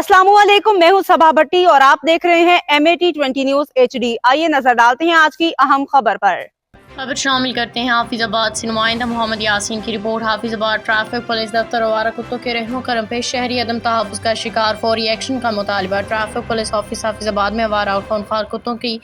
अस्सलाम वालेकुम, मैं हूं सबा भट्टी और आप देख रहे हैं MAT20 न्यूज HD। आइए नजर डालते हैं आज की अहम खबर पर। खबर शामिल करते हैं हाफिजाबाद से नुमाइंदा मोहम्मद यासीन की रिपोर्ट। हाफिजाबाद ट्रैफिक पुलिस दफ्तर आवारा कुत्तों के रहमो करम पे शहरी अदम तहफ़्फ़ुज़ का शिकार फौरी एक्शन का मुतालबा। ट्रैफिक पुलिस ऑफिस हाफिजाबाद में आवारा और खूंखार कुत्तों की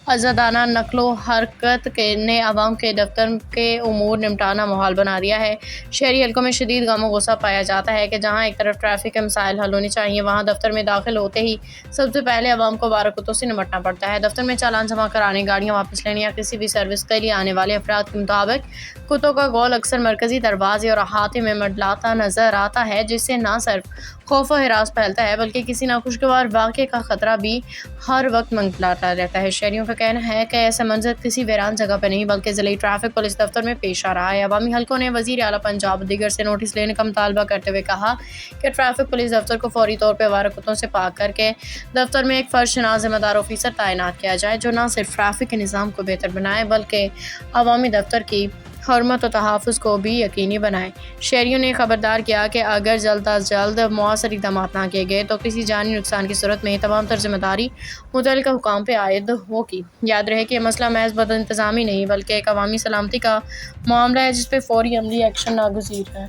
आज़ादाना नकलो हरकत ने अवाम के दफ्तर के उमूर निपटाना मुहाल बना दिया है। शहरी हल्कों में शदीद गम गुस्सा पाया जाता है कि जहाँ एक तरफ ट्रैफिक के मसाइल हल होने चाहिए, वहाँ दफ्तर में दाखिल होते ही सबसे पहले अवाम को आवारा कुत्तों से निपटना पड़ता है। दफ्तर में चालान जमा कराने, गाड़ियाँ वापस लेने या किसी भी सर्विस के लिए आने वाले अफराद के मुताबिक कुत्तों का गोल अक्सर मरकजी दरवाजे और अहाते में मंडलाता नजर आता है, जिससे न सिर्फ खौफ और हिरास फैलता है बल्कि किसी नाखुशगवार वाक़े का खतरा भी हर वक्त मंडलाता रहता है। शहरियों का कहना है कि ऐसा मंजर किसी वीरान जगह पर नहीं बल्कि ज़िले ट्रैफिक पुलिस दफ्तर में पेश आ रहा है। अवामी हल्कों ने वज़ीर आला पंजाब दीगर से नोटिस लेने का मुतालबा करते हुए कहा कि ट्रैफिक पुलिस दफ्तर को फौरी तौर पर आवारा कुत्तों से पाक करके दफ्तर में एक फर्शनाज़ ज़िम्मेदार ऑफिसर तैनात किया जाए, जो न सिर्फ ट्रैफिक के निज़ाम को बेहतर बनाए बल्कि अवामी दफ्तर की हरमत और तहफ़्फ़ुज़ को भी यकीनी बनाए। शहरियों ने खबरदार किया कि अगर जल्द अज जल्द मौसर इक़दाम ना किए गए तो किसी जानी नुकसान की सूरत में तमाम तर ज़िम्मेदारी मुतल्लिका हुकाम पे आयद होगी। याद रहे कि यह मसला महज बद इंतज़ामी नहीं बल्कि एक अवामी सलामती का मामला है, जिस पर फौरी अमली एक्शन नागुज़ीर है।